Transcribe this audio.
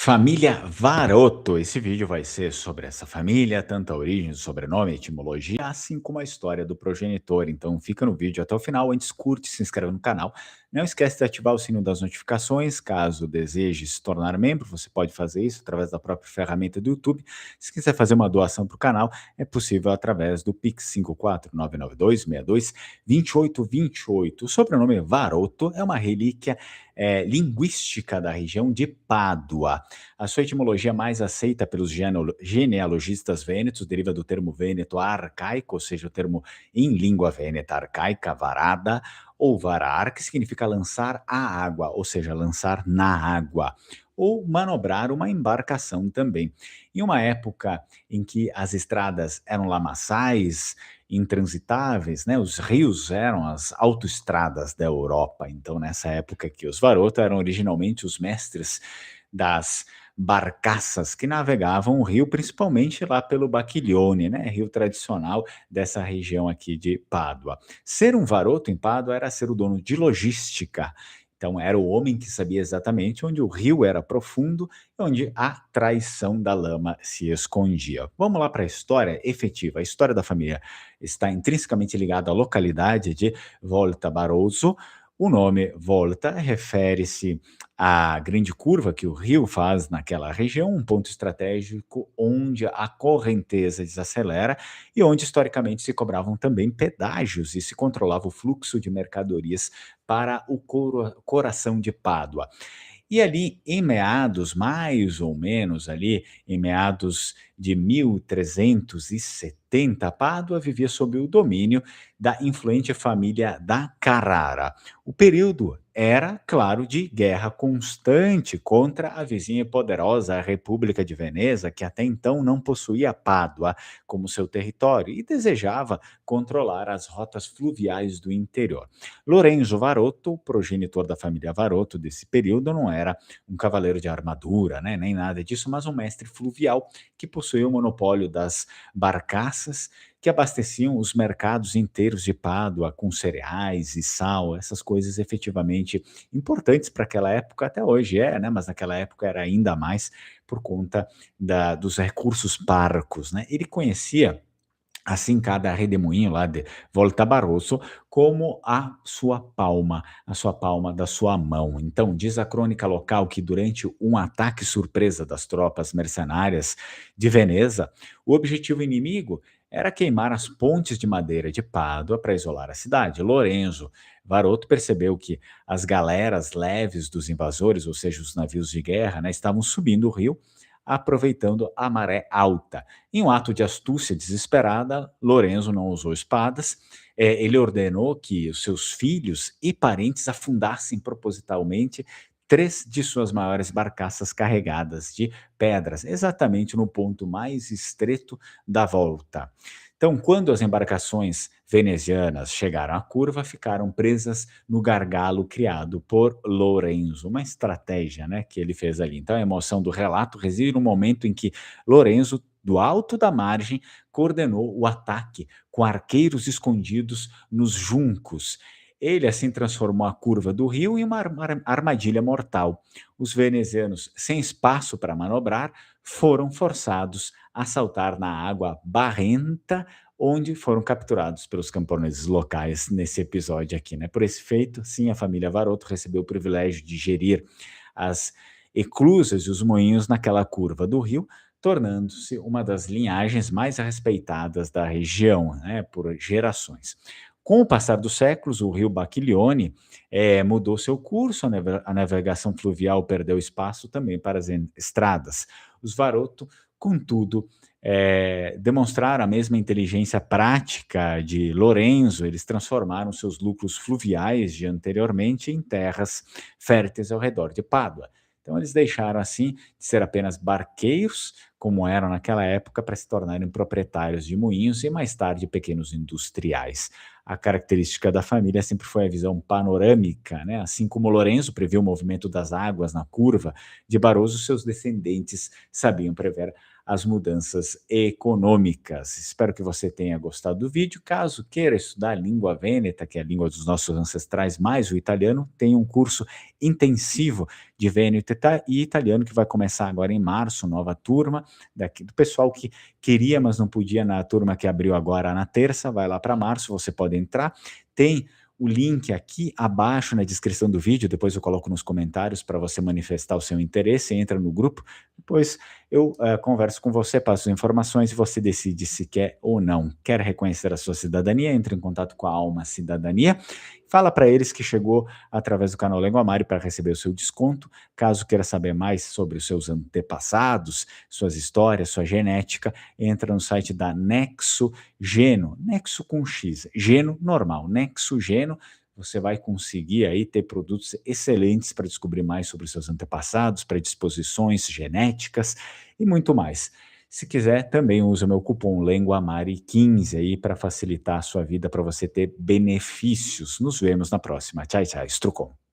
Família Varoto. Esse vídeo vai ser sobre essa família, tanto a origem, o sobrenome, a etimologia, assim como a história do progenitor. Então fica no vídeo até o final. Antes, curte, se inscreve no canal. Não esquece de ativar o sininho das notificações. Caso deseje se tornar membro, você pode fazer isso através da própria ferramenta do YouTube. Se quiser fazer uma doação para o canal, é possível através do Pix 54992622828. O sobrenome Varoto é uma relíquia linguística da região de Pádua. A sua etimologia mais aceita pelos genealogistas vênetos deriva do termo vêneto arcaico, ou seja, o termo em língua vêneta arcaica, varada ou varar, que significa lançar a água, ou seja, lançar na água, ou manobrar uma embarcação também. Em uma época em que as estradas eram lamaçais, intransitáveis, né? Os rios eram as autoestradas da Europa. Então, nessa época que os Varoto eram originalmente os mestres das barcaças que navegavam o rio, principalmente lá pelo Bacchiglione, né, rio tradicional dessa região aqui de Pádua. Ser um Varoto em Pádua era ser o dono de logística. Então, era o homem que sabia exatamente onde o rio era profundo e onde a traição da lama se escondia. Vamos lá para a história efetiva. A história da família está intrinsecamente ligada à localidade de Volta Barroso. O nome Volta refere-se à grande curva que o rio faz naquela região, um ponto estratégico onde a correnteza desacelera e onde historicamente se cobravam também pedágios e se controlava o fluxo de mercadorias para o coração de Pádua. E ali em meados, mais ou menos ali, em meados de 1370, Pádua vivia sob o domínio da influente família da Carrara. O período era, claro, de guerra constante contra a vizinha e poderosa República de Veneza, que até então não possuía Pádua como seu território e desejava controlar as rotas fluviais do interior. Lorenzo Varoto, progenitor da família Varoto desse período, não era um cavaleiro de armadura, né, nem nada disso, mas um mestre fluvial que possuía o monopólio das barcaças que abasteciam os mercados inteiros de Pádua com cereais e sal, essas coisas efetivamente importantes para aquela época, até hoje é, né, mas naquela época era ainda mais por conta dos recursos parcos, né. Ele conhecia assim cada redemoinho lá de Volta Barroso, como a sua palma da sua mão. Então, diz a crônica local que durante um ataque surpresa das tropas mercenárias de Veneza, o objetivo inimigo era queimar as pontes de madeira de Pádua para isolar a cidade. Lorenzo Varoto percebeu que as galeras leves dos invasores, ou seja, os navios de guerra, né, estavam subindo o rio, aproveitando a maré alta. Em um ato de astúcia desesperada, Lorenzo não usou espadas. Ele ordenou que os seus filhos e parentes afundassem propositalmente três de suas maiores barcaças carregadas de pedras, exatamente no ponto mais estreito da volta. Então, quando as embarcações venezianas chegaram à curva, ficaram presas no gargalo criado por Lorenzo, uma estratégia, né, que ele fez ali. Então, a emoção do relato reside no momento em que Lorenzo, do alto da margem, coordenou o ataque com arqueiros escondidos nos juncos. Ele assim transformou a curva do rio em uma armadilha mortal. Os venezianos, sem espaço para manobrar, foram forçados a saltar na água barrenta, onde foram capturados pelos camponeses locais nesse episódio aqui, né? Por esse feito, sim, a família Varoto recebeu o privilégio de gerir as eclusas e os moinhos naquela curva do rio, tornando-se uma das linhagens mais respeitadas da região, né, por gerações. Com o passar dos séculos, o rio Bacchiglione mudou seu curso, a navegação fluvial perdeu espaço também para as estradas. Os Varoto, contudo, demonstraram a mesma inteligência prática de Lorenzo, eles transformaram seus lucros fluviais de anteriormente em terras férteis ao redor de Pádua. Então, eles deixaram, assim, de ser apenas barqueiros, como eram naquela época, para se tornarem proprietários de moinhos e, mais tarde, pequenos industriais. A característica da família sempre foi a visão panorâmica, né? Assim como Lorenzo previu o movimento das águas na curva de Barroso, seus descendentes sabiam prever as mudanças econômicas. Espero que você tenha gostado do vídeo. Caso queira estudar a língua vêneta, que é a língua dos nossos ancestrais, mais o italiano, tem um curso intensivo de vêneto e italiano que vai começar agora em março, nova turma, do pessoal que queria, mas não podia na turma que abriu agora na terça, vai lá para março, você pode entrar. Tem o link aqui abaixo na descrição do vídeo, depois eu coloco nos comentários para você manifestar o seu interesse, entra no grupo, depois eu converso com você, passo as informações e você decide se quer ou não. Quer reconhecer a sua cidadania? Entre em contato com a Alma Cidadania, fala para eles que chegou através do canal Lengua Mari para receber o seu desconto. Caso queira saber mais sobre os seus antepassados, suas histórias, sua genética, entra no site da Nexo Geno, Nexo com X, Geno normal, Nexo Geno. Você vai conseguir aí ter produtos excelentes para descobrir mais sobre os seus antepassados, predisposições genéticas e muito mais. Se quiser, também usa o meu cupom LenguaMari15 aí para facilitar a sua vida, para você ter benefícios. Nos vemos na próxima. Tchau, tchau. Strucon.